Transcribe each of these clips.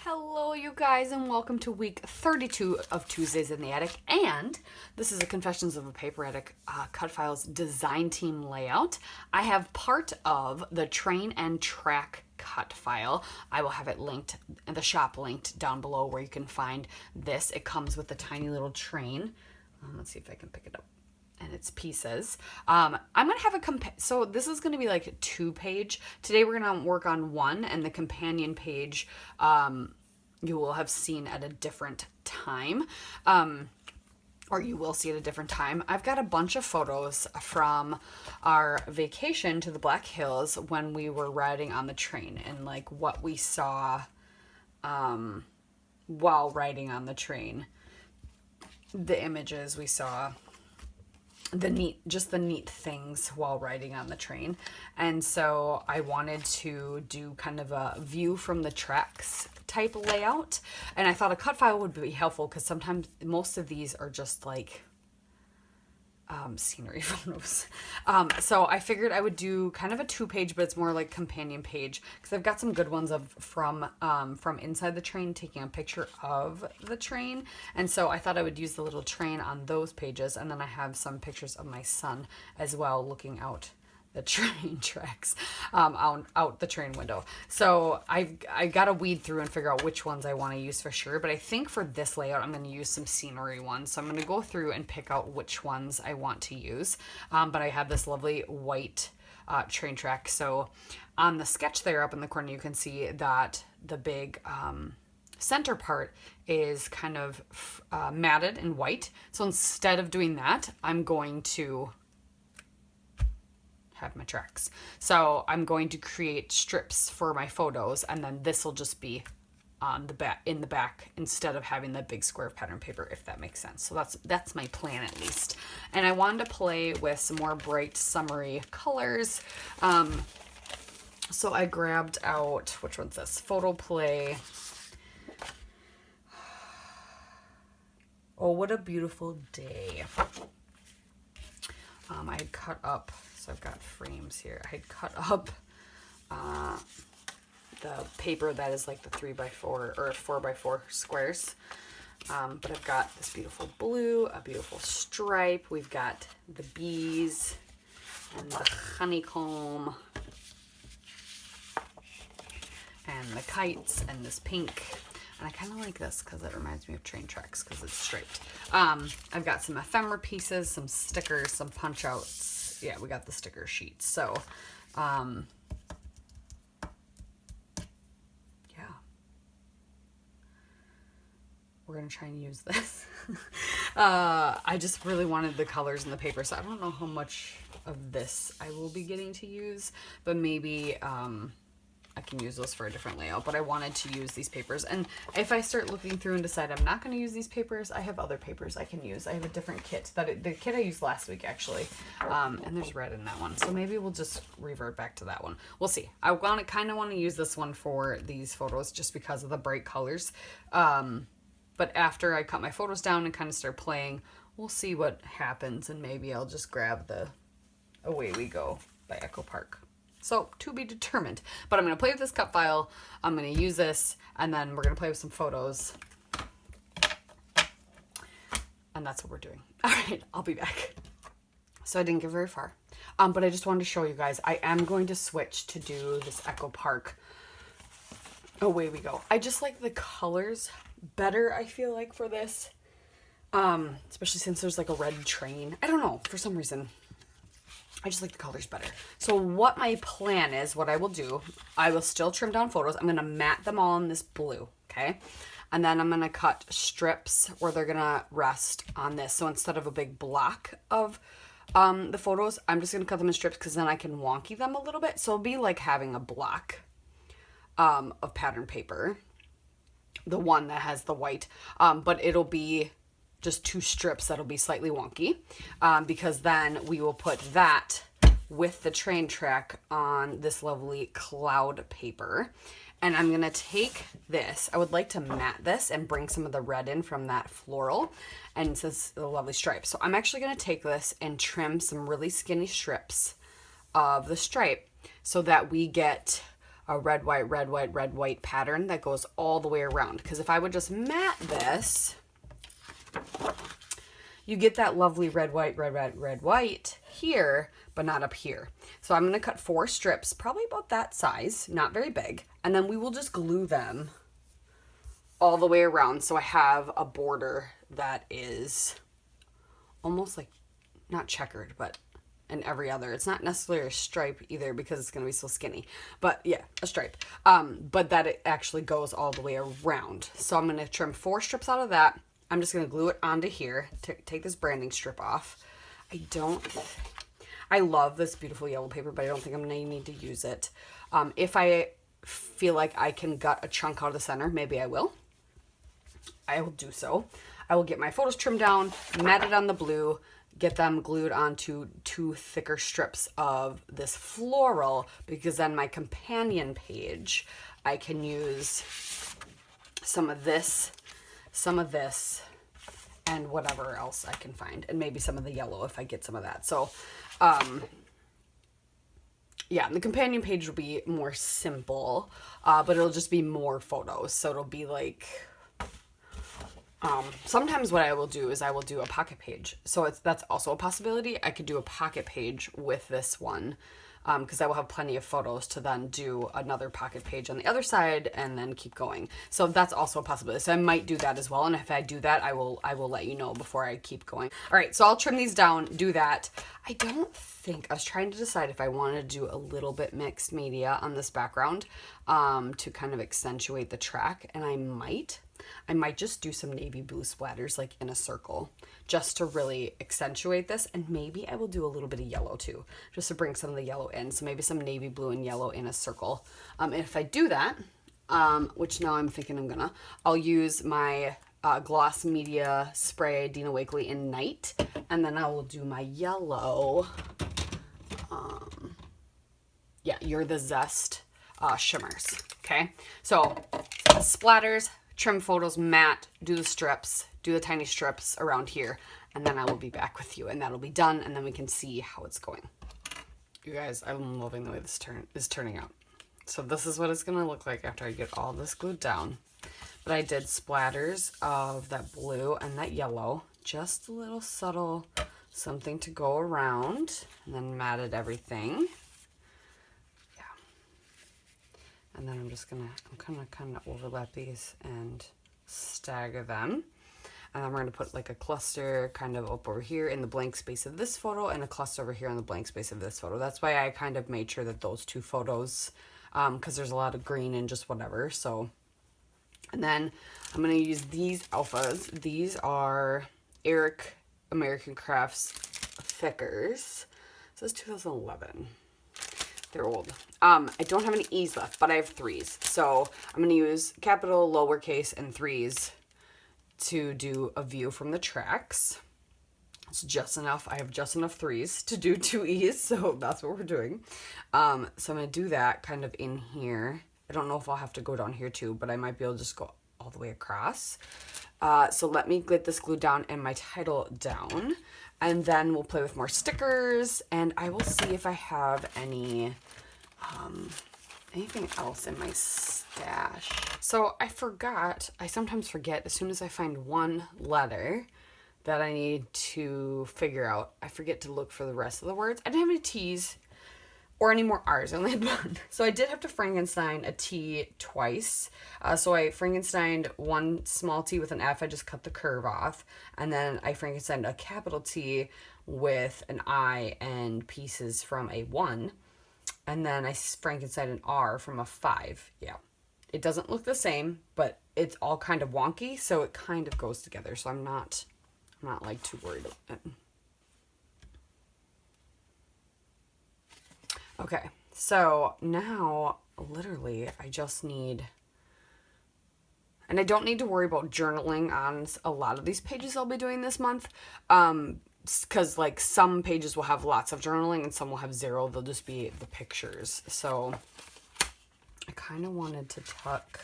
Hello, you guys, and welcome to week 32 of Tuesdays in the Attic. And this is a Confessions of a Paper Attic Cutfiles design team layout. I have part of the train and track cut file. I will have it linked, the shop linked down below where you can find this. It comes with a tiny little train. Let's see if I can pick it up. And its pieces. I'm gonna have so this is gonna be like a 2-page. Today we're gonna work on one, and the companion page you will have seen at a different time, or you will see at a different time. I've got a bunch of photos from our vacation to the Black Hills when we were riding on the train, and like what we saw while riding on the train, the images we saw, the neat things while riding on the train. And so I wanted to do kind of a view from the tracks type layout, and I thought a cut file would be helpful because sometimes most of these are just like scenery photos. So I figured I would do kind of a 2-page, but it's more like companion page because I've got some good ones from inside the train, taking a picture of the train. And so I thought I would use the little train on those pages, and then I have some pictures of my son as well looking out the train tracks, out the train window. So I got to weed through and figure out which ones I want to use for sure. But I think for this layout, I'm going to use some scenery ones. So I'm going to go through and pick out which ones I want to use. But I have this lovely white train track. So on the sketch there up in the corner, you can see that the big center part is kind of matted in white. So instead of doing that, I'm going to have my tracks. So I'm going to create strips for my photos, and then this will just be on the back, in the back, instead of having the big square of pattern paper, if that makes sense. So that's my plan at least. And I wanted to play with some more bright summery colors. So I grabbed out, which one's this? Photo Play. Oh, what a beautiful day. I had cut up, so I've got frames here. I had cut up the paper that is like the 3x4 or 4x4 squares. But I've got this beautiful blue, a beautiful stripe. We've got the bees and the honeycomb and the kites and this pink. And I kind of like this because it reminds me of train tracks because it's striped. I've got some ephemera pieces, some stickers, some punch outs. Yeah, we got the sticker sheets. So, yeah. We're going to try and use this. I just really wanted the colors in the paper, so I don't know how much of this I will be getting to use, but maybe I can use those for a different layout. But I wanted to use these papers, and if I start looking through and decide I'm not going to use these papers, I have other papers I can use. I have a different kit, the kit I used last week actually, and there's red in that one, so maybe we'll just revert back to that one. We'll see. I kind of want to use this one for these photos just because of the bright colors, but after I cut my photos down and kind of start playing, we'll see what happens, and maybe I'll just grab the Away We Go by Echo Park. So, to be determined. But I'm going to play with this cut file. I'm going to use this, and then we're going to play with some photos. And that's what we're doing. All right, I'll be back. So I didn't get very far. But I just wanted to show you guys, I am going to switch to do this Echo Park Away We Go. I just like the colors better, I feel like, for this. Especially since there's like a red train. I don't know, for some reason. I just like the colors better. So what my plan is, what I will do, I will still trim down photos. I'm going to mat them all in this blue, okay? And then I'm going to cut strips where they're going to rest on this. So instead of a big block of the photos, I'm just going to cut them in strips because then I can wonky them a little bit. So it'll be like having a block of pattern paper, the one that has the white, but it'll be just 2 strips that'll be slightly wonky, because then we will put that with the train track on this lovely cloud paper. And I'm gonna take this, I would like to mat this and bring some of the red in from that floral, and it says the lovely stripe. So I'm actually gonna take this and trim some really skinny strips of the stripe so that we get a red, white, red, white, red, white pattern that goes all the way around. Because if I would just mat this, you get that lovely red, white, red, red, red, white here, but not up here. So I'm going to cut 4 strips, probably about that size, not very big. And then we will just glue them all the way around. So I have a border that is almost like, not checkered, but in every other. It's not necessarily a stripe either because it's going to be so skinny. But yeah, a stripe. But that it actually goes all the way around. So I'm going to trim 4 strips out of that. I'm just going to glue it onto here. Take this branding strip off. I love this beautiful yellow paper, but I don't think I'm going to need to use it. If I feel like I can gut a chunk out of the center, maybe I will. I will do so. I will get my photos trimmed down, mat it on the blue, get them glued onto 2 thicker strips of this floral, because then my companion page, I can use some of this, and whatever else I can find, and maybe some of the yellow if I get some of that. So, yeah, the companion page will be more simple, but it'll just be more photos. So it'll be like, sometimes what I will do is I will do a pocket page. So that's also a possibility. I could do a pocket page with this one, because I will have plenty of photos to then do another pocket page on the other side and then keep going. So that's also a possibility. So I might do that as well. And if I do that, I will let you know before I keep going. All right, so I'll trim these down, do that. I was trying to decide if I wanted to do a little bit mixed media on this background, to kind of accentuate the track, and I might just do some navy blue splatters like in a circle just to really accentuate this, and maybe I will do a little bit of yellow too, just to bring some of the yellow in. So maybe some navy blue and yellow in a circle. And if I do that, which now I'm thinking I'll use my gloss media spray Dina Wakley in Night, and then I will do my yellow, yeah, You're the Zest shimmers. Okay, so splatters, trim photos, mat, do the strips, do the tiny strips around here, and then I will be back with you, and that'll be done, and then we can see how it's going. You guys, I'm loving the way this is turning out. So this is what it's going to look like after I get all this glued down. But I did splatters of that blue and that yellow, just a little subtle something to go around, and then matted everything. And then I'm kind of overlap these and stagger them. And then we're going to put like a cluster kind of up over here in the blank space of this photo, and a cluster over here in the blank space of this photo. That's why I kind of made sure that those 2 photos, because there's a lot of green and just whatever. So, and then I'm going to use these alphas. These are Eric American Crafts Thickers. This is 2011. They're old. I don't have any E's left, but I have 3s. So I'm going to use capital, lowercase, and 3s to do a view from the tracks. It's just enough. I have just enough 3s to do 2 E's, so that's what we're doing. So I'm going to do that kind of in here. I don't know if I'll have to go down here too, but I might be able to just go all the way across. So let me get this glued down and my title down. And then we'll play with more stickers, and I will see if I have any, anything else in my stash. So I sometimes forget as soon as I find one letter that I need to figure out, I forget to look for the rest of the words. I didn't have any T's or any more R's. I only had one. So I did have to Frankenstein a T twice. So I Frankensteined one small T with an F. I just cut the curve off. And then I Frankensteined a capital T with an I and pieces from a 1. And then I Frankensteined an R from a 5. Yeah. It doesn't look the same, but it's all kind of wonky. So it kind of goes together. So I'm not like too worried about it. Okay, so now literally I just need, and I don't need to worry about journaling on a lot of these pages I'll be doing this month, because like some pages will have lots of journaling and some will have 0. They'll just be the pictures. So I kind of wanted to tuck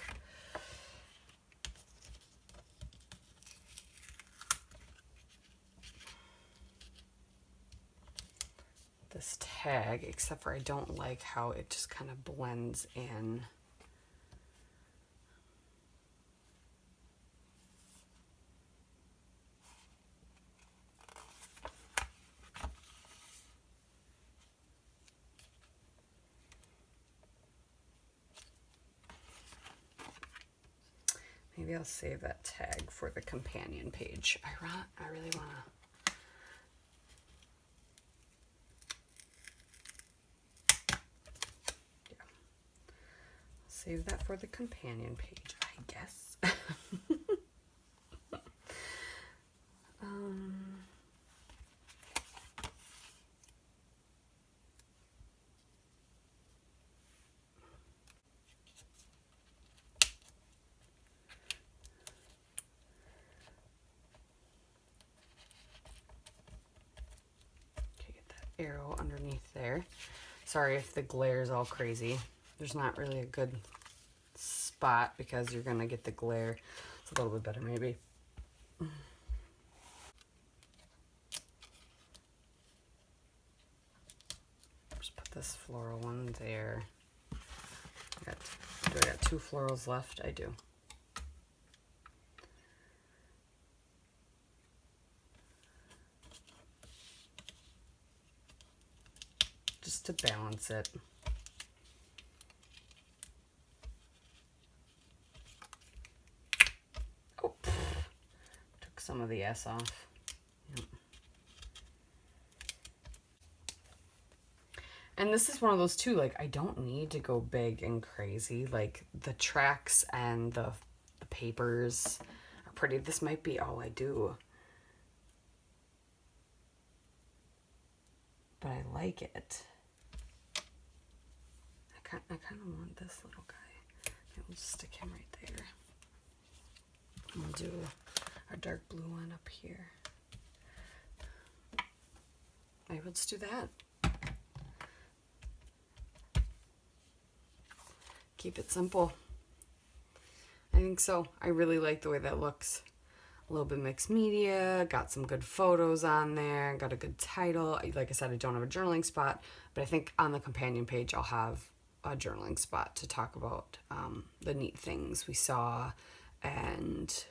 this tag, except for I don't like how it just kind of blends in. Maybe I'll save that tag for the companion page. I really want to. Yeah. Save that for the companion page, I guess. Arrow underneath there. Sorry if the glare is all crazy. There's not really a good spot because you're gonna get the glare. It's a little bit better maybe. Just put this floral one there. Do I got 2 florals left? I do. Just to balance it. Oh, took some of the S off. Yep. And this is one of those too, like I don't need to go big and crazy. Like the tracks and the papers are pretty. This might be all I do. But I like it. I kind of want this little guy. Okay, we'll just stick him right there. We'll do our dark blue one up here. Maybe let's do that. Keep it simple. I think so. I really like the way that looks. A little bit mixed media, got some good photos on there, got a good title. Like I said, I don't have a journaling spot, but I think on the companion page I'll have a journaling spot to talk about the neat things we saw and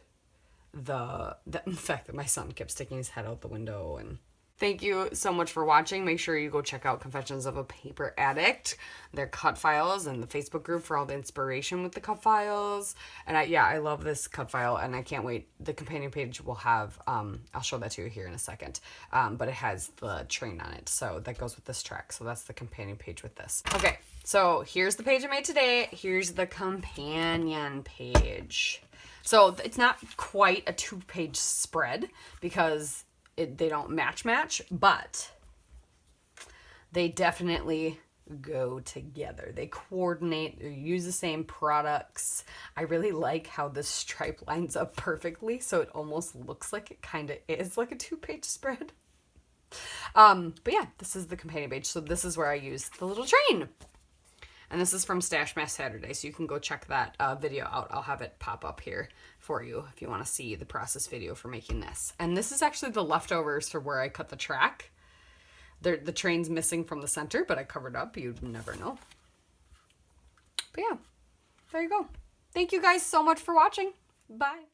the fact that my son kept sticking his head out the window. And thank you so much for watching. Make sure you go check out Confessions of a Paper Addict, their Cutfiles, and the Facebook group for all the inspiration with the Cutfiles. And I love this Cutfile, and I can't wait. The companion page will have, I'll show that to you here in a second, but it has the train on it, so that goes with this track. So that's the companion page with this. Okay, so here's the page I made today. Here's the companion page. So it's not quite a 2-page spread because they don't match, but they definitely go together. They coordinate, they use the same products. I really like how this stripe lines up perfectly, so it almost looks like it kind of is like a 2-page spread. But yeah, this is the companion page. So this is where I use the little train. And this is from Stash Mash Saturday, so you can go check that video out. I'll have it pop up here for you if you want to see the process video for making this. And this is actually the leftovers for where I cut the track. The train's missing from the center, but I covered up. You'd never know. But yeah, there you go. Thank you guys so much for watching. Bye.